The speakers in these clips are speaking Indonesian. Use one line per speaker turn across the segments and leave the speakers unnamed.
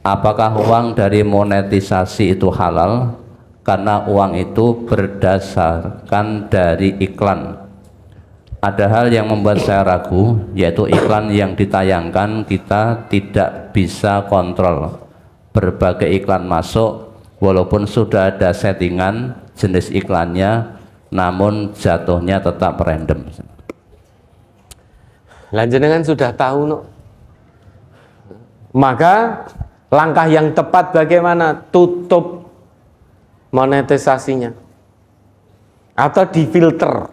apakah uang dari monetisasi itu halal? Karena uang itu berdasarkan dari iklan. Ada hal yang membuat saya ragu, yaitu iklan yang ditayangkan kita tidak bisa kontrol. Berbagai iklan masuk, walaupun sudah ada settingan jenis iklannya, namun jatuhnya tetap random.
Lanjenengan sudah tahu, no? Maka langkah yang tepat bagaimana? Tutup monetisasinya atau difilter,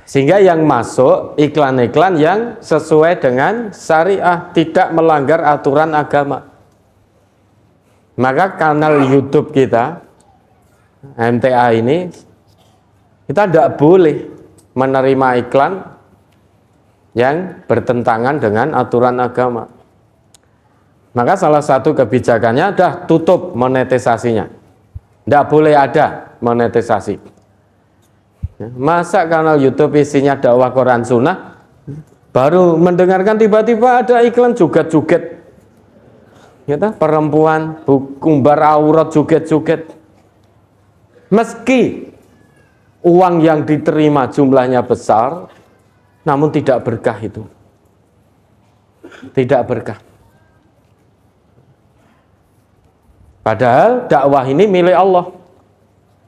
sehingga yang masuk iklan-iklan yang sesuai dengan syariah, tidak melanggar aturan agama. Maka kanal YouTube kita MTA ini, kita tidak boleh menerima iklan yang bertentangan dengan aturan agama. Maka salah satu kebijakannya adalah tutup monetisasinya. Tidak boleh ada monetisasi. Masa kanal YouTube isinya dakwah Quran Sunnah, baru mendengarkan tiba-tiba ada iklan joget-joget, perempuan kumbar aurat joget-joget. Meski uang yang diterima jumlahnya besar, namun tidak berkah itu. Tidak berkah. Padahal dakwah ini milik Allah.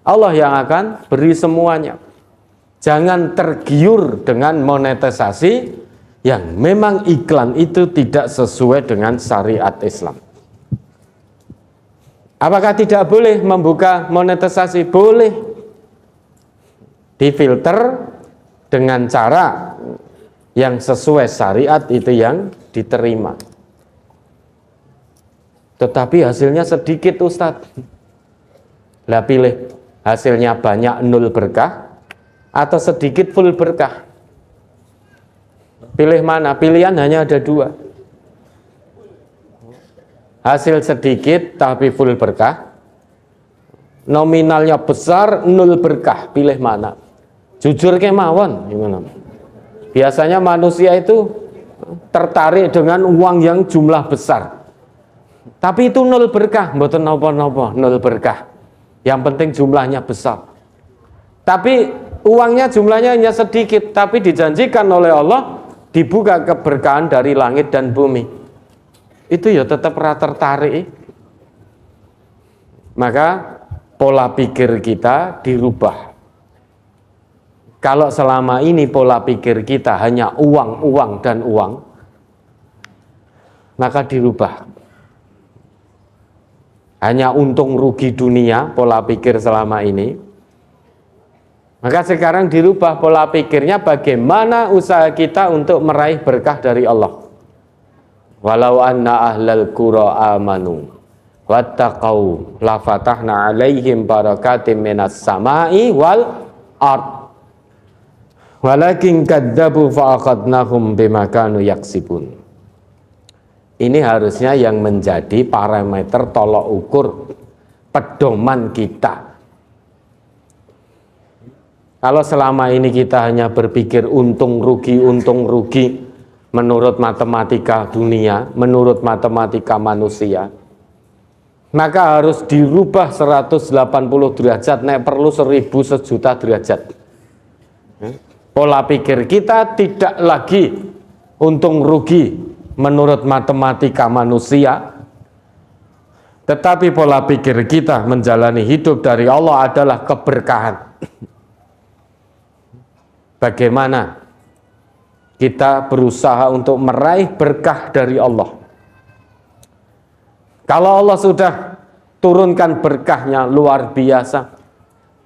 Allah yang akan beri semuanya. Jangan tergiur dengan monetisasi yang memang iklan itu tidak sesuai dengan syariat Islam. Apakah tidak boleh membuka monetisasi? Boleh. Difilter dengan cara yang sesuai syariat, itu yang diterima. Tetapi hasilnya sedikit, Ustadz. Lah pilih hasilnya banyak nol berkah atau sedikit full berkah. Pilih mana? Pilihan hanya ada dua. Hasil sedikit tapi full berkah, nominalnya besar nol berkah. Pilih mana? Jujur kemawon. Biasanya manusia itu tertarik dengan uang yang jumlah besar, tapi itu nol berkah. Mboten napa-napa, nol berkah. Yang penting jumlahnya besar. Tapi uangnya jumlahnya hanya sedikit, tapi dijanjikan oleh Allah dibuka keberkahan dari langit dan bumi. Itu ya tetap tertarik. Maka pola pikir kita dirubah. Kalau selama ini pola pikir kita hanya uang, uang, dan uang, maka dirubah. Hanya untung rugi dunia pola pikir selama ini. Maka sekarang dirubah pola pikirnya, bagaimana usaha kita untuk meraih berkah dari Allah. Walau anna ahlal qura amanu wattaqau la fatahna alaihim barakatim minas samai wal ard walakin kadzabu fa akhadnahum bima kanu yaksibun. Ini harusnya yang menjadi parameter tolok ukur pedoman kita. Kalau selama ini kita hanya berpikir untung rugi menurut matematika dunia, menurut matematika manusia, maka harus dirubah 180 derajat, nek perlu 1000 sejuta derajat. Pola pikir kita tidak lagi untung rugi menurut matematika manusia, tetapi pola pikir kita menjalani hidup dari Allah adalah keberkahan. Bagaimana kita berusaha untuk meraih berkah dari Allah. Kalau Allah sudah turunkan berkahnya luar biasa,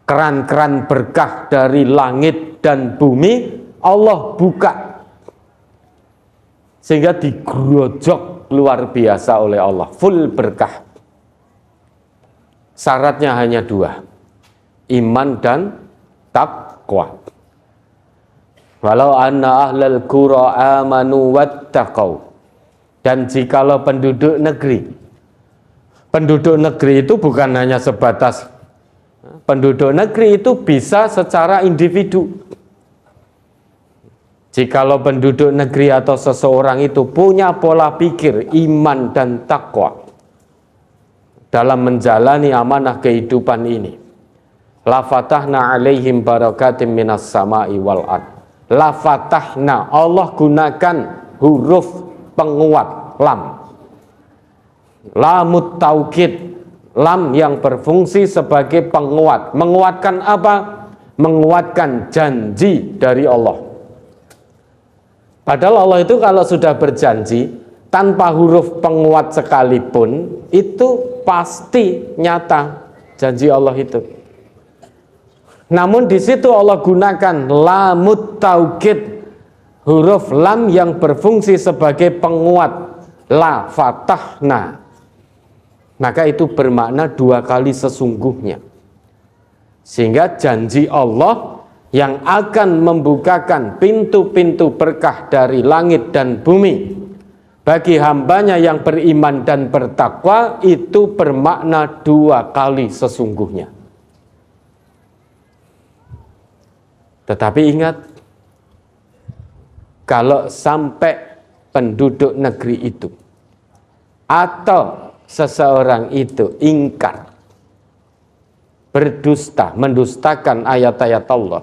keran-keran berkah dari langit dan bumi Allah buka, sehingga digerojok luar biasa oleh Allah, full berkah. Syaratnya hanya dua, iman dan takwa. Walau anna ahlal qura amanu wattaqau. Dan jikalau penduduk negeri itu bukan hanya sebatas penduduk negeri, itu bisa secara individu. Jikalau penduduk negeri atau seseorang itu punya pola pikir iman dan takwa dalam menjalani amanah kehidupan ini, la fatahna alaihim barakatim minas sama'i wal ard. La fatahna, Allah gunakan huruf penguat lam. Lamut taukid, lam yang berfungsi sebagai penguat. Menguatkan apa? Menguatkan janji dari Allah. Padahal Allah itu kalau sudah berjanji tanpa huruf penguat sekalipun itu pasti nyata janji Allah itu. Namun di situ Allah gunakan lamut taukid, huruf lam yang berfungsi sebagai penguat, la fatahna. Maka itu bermakna dua kali sesungguhnya. Sehingga janji Allah yang akan membukakan pintu-pintu berkah dari langit dan bumi bagi hambanya yang beriman dan bertakwa itu bermakna dua kali sesungguhnya. Tetapi ingat, kalau sampai penduduk negeri itu atau seseorang itu ingkar, berdusta, mendustakan ayat-ayat Allah,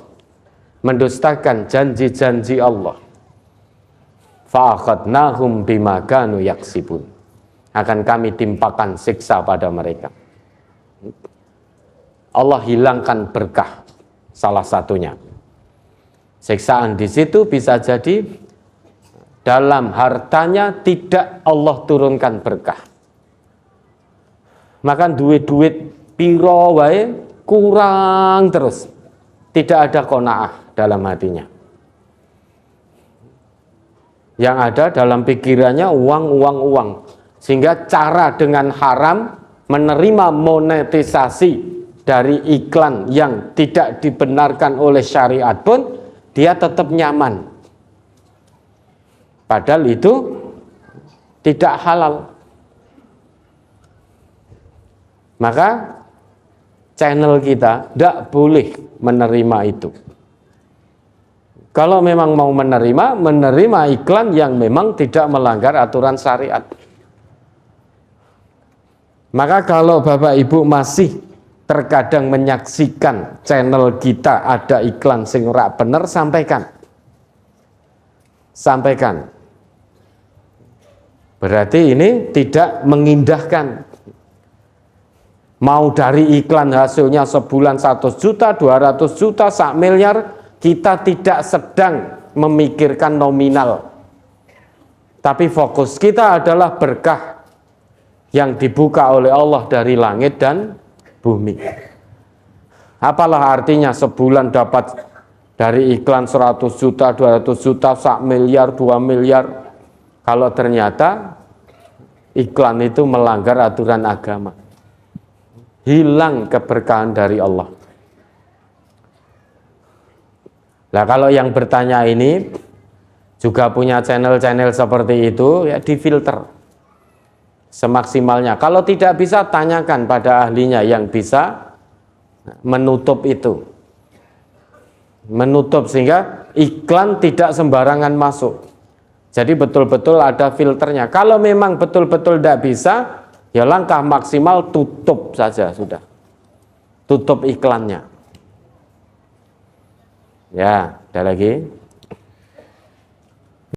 mendustakan janji-janji Allah, fa'akhadnahum bima kanu yaksibun, akan kami timpakan siksa pada mereka. Allah hilangkan berkah, salah satunya. Siksaan di situ bisa jadi dalam hartanya tidak Allah turunkan berkah. Makan duit-duit piro wae kurang terus. Tidak ada qanaah dalam hatinya. Yang ada dalam pikirannya uang. Sehingga cara dengan haram menerima monetisasi dari iklan yang tidak dibenarkan oleh syariat pun dia tetap nyaman. Padahal itu tidak halal. Maka channel kita tidak boleh menerima itu. Kalau memang mau menerima iklan yang memang tidak melanggar aturan syariat. Maka kalau Bapak Ibu masih terkadang menyaksikan channel kita ada iklan sing ora bener, sampaikan. Berarti ini tidak mengindahkan. Mau dari iklan hasilnya sebulan 100 juta, 200 juta, 1 miliar, kita tidak sedang memikirkan nominal. Tapi fokus kita adalah berkah yang dibuka oleh Allah dari langit dan bumi. Apalah artinya sebulan dapat dari iklan 100 juta, 200 juta, 1 miliar, 2 miliar, kalau ternyata iklan itu melanggar aturan agama. Hilang keberkahan dari Allah. Nah, kalau yang bertanya ini juga punya channel-channel seperti itu, ya difilter semaksimalnya. Kalau tidak bisa, tanyakan pada ahlinya yang bisa menutup itu. Menutup sehingga iklan tidak sembarangan masuk. Jadi betul-betul ada filternya. Kalau memang betul-betul tidak bisa, ya langkah maksimal tutup saja sudah. Tutup iklannya. Ya, ada lagi.